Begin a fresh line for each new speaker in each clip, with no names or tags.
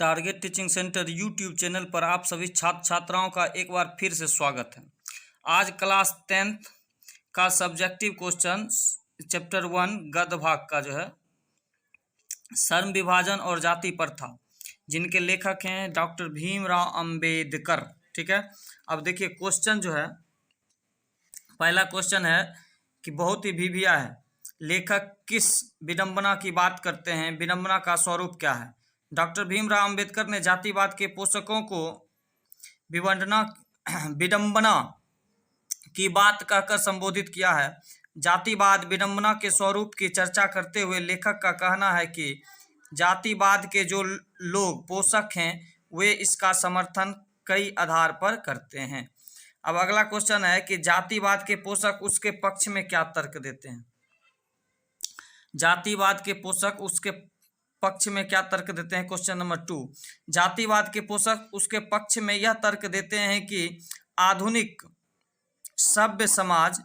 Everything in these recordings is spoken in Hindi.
Target teaching centre YouTube channel पर आप सभी छात्र छात्राओं का एक बार फिर से स्वागत है। आज क्लास 10th का सब्जेक्टिव क्वेश्चन चैप्टर 1 गद्य भाग का जो है श्रम विभाजन और जाति प्रथा, जिनके लेखक हैं डॉक्टर भीमराव अंबेडकर। ठीक है, अब देखिए क्वेश्चन जो है, पहला क्वेश्चन है कि बहुत ही भीभिया है। लेखक किस विडंबना की बात करते हैं? विडंबना का स्वरूप क्या है? डॉक्टर भीमराव अंबेडकर ने जातिवाद के पोषकों को विडंबना की बात कहकर संबोधित किया है। जातिवाद विडंबना के स्वरूप की चर्चा करते हुए लेखक का कहना है कि जातिवाद के जो लोग पोषक हैं वे इसका समर्थन कई आधार पर करते हैं। अब अगला क्वेश्चन है कि जातिवाद के पोषक उसके पक्ष में क्या तर्क देते हैं? जातिवाद के पोषक उसके पक्ष में क्या तर्क देते हैं? क्वेश्चन नंबर 2, जातिवाद के पोषक उसके पक्ष में यह तर्क देते हैं कि आधुनिक सभ्य समाज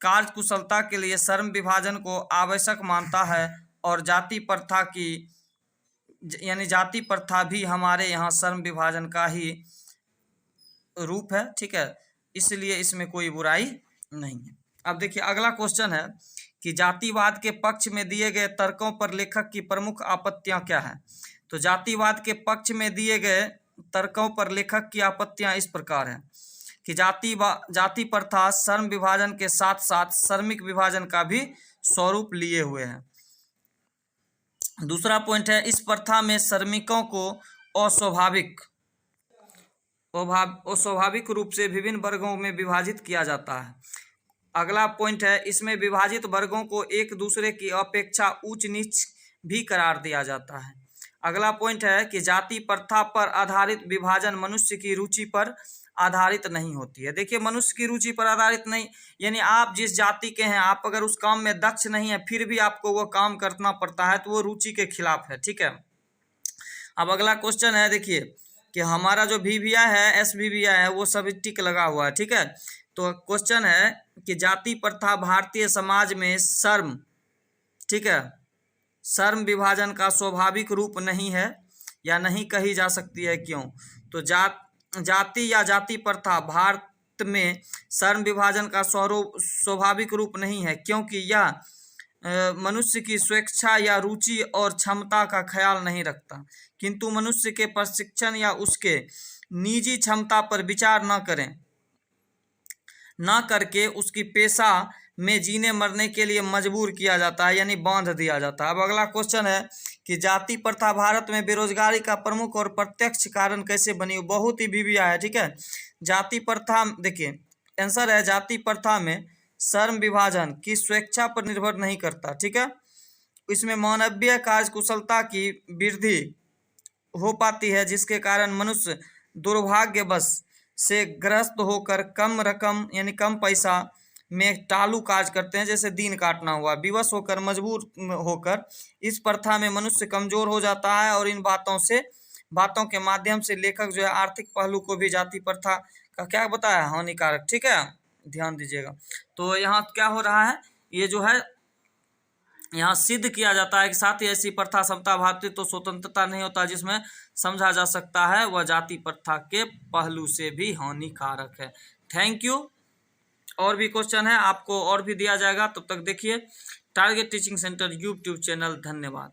कार्य कुशलता के लिए श्रम विभाजन को आवश्यक मानता है और जाति प्रथा भी हमारे यहाँ श्रम विभाजन का ही रूप है। ठीक है, इसलिए इसमें कोई बुराई नहीं है। अब देखिए अगला क्वेश्चन है कि जातिवाद के पक्ष में दिए गए तर्कों पर लेखक की प्रमुख आपत्तियां क्या हैं? तो जातिवाद के पक्ष में दिए गए तर्कों पर लेखक की आपत्तियां इस प्रकार हैं कि जाति प्रथा श्रम विभाजन के साथ साथ श्रमिक विभाजन का भी स्वरूप लिए हुए है। दूसरा पॉइंट है, इस प्रथा में श्रमिकों को अस्वाभाविक रूप से विभिन्न वर्गों में विभाजित किया जाता है। अगला पॉइंट है, इसमें विभाजित वर्गों को एक दूसरे की अपेक्षा ऊंच नीच भी करार दिया जाता है। अगला पॉइंट है कि जाति प्रथा पर आधारित विभाजन मनुष्य की रुचि पर आधारित नहीं होती है। देखिए मनुष्य की रुचि पर आधारित नहीं, यानी आप जिस जाति के हैं, आप अगर उस काम में दक्ष नहीं है फिर भी आपको वो काम करना पड़ता है, तो वो रुचि के खिलाफ है। ठीक है, अब अगला क्वेश्चन है, देखिए कि हमारा जो VVI है, SVVI है, वो सभी टिक लगा हुआ है। ठीक है, तो क्वेश्चन है कि जाति प्रथा भारतीय समाज में श्रम विभाजन का स्वाभाविक रूप नहीं है या नहीं कही जा सकती है। क्यों? तो जाति या जाति प्रथा भारत में श्रम विभाजन का स्वाभाविक रूप नहीं है, क्योंकि यह मनुष्य की स्वेच्छा या रुचि और क्षमता का ख्याल नहीं रखता, किंतु मनुष्य के प्रशिक्षण या उसके निजी क्षमता पर विचार न करके उसकी पेशा में जीने मरने के लिए मजबूर किया जाता है, यानी बांध दिया जाता है। अब अगला क्वेश्चन है कि जाति प्रथा भारत में बेरोजगारी का प्रमुख और प्रत्यक्ष कारण कैसे बनी? बहुत ही VVI है। ठीक है, जाति प्रथा, देखिए आंसर है, जाति प्रथा में श्रम विभाजन की स्वेच्छा पर निर्भर नहीं करता। ठीक है, इसमें मानवीय कार्य कुशलता की वृद्धि हो पाती है, जिसके कारण मनुष्य दुर्भाग्यवश से ग्रस्त होकर कम रकम यानी कम पैसा में टालू कार्य करते हैं, जैसे दिन काटना हुआ। विवश होकर, मजबूर होकर इस प्रथा में मनुष्य कमजोर हो जाता है, और इन बातों के माध्यम से लेखक जो है आर्थिक पहलू को भी जाति प्रथा का क्या बताया, हानिकारक। ठीक है, ध्यान दीजिएगा। तो यहाँ क्या हो रहा है, ये जो है यहाँ सिद्ध किया जाता है कि साथ ही ऐसी प्रथा समता भारतीय तो स्वतंत्रता नहीं होता जिसमें समझा जा सकता है वह जाति प्रथा के पहलू से भी हानिकारक है। Thank you. और भी क्वेश्चन है आपको और भी दिया जाएगा, तब तक देखिए target teaching centre YouTube channel. धन्यवाद।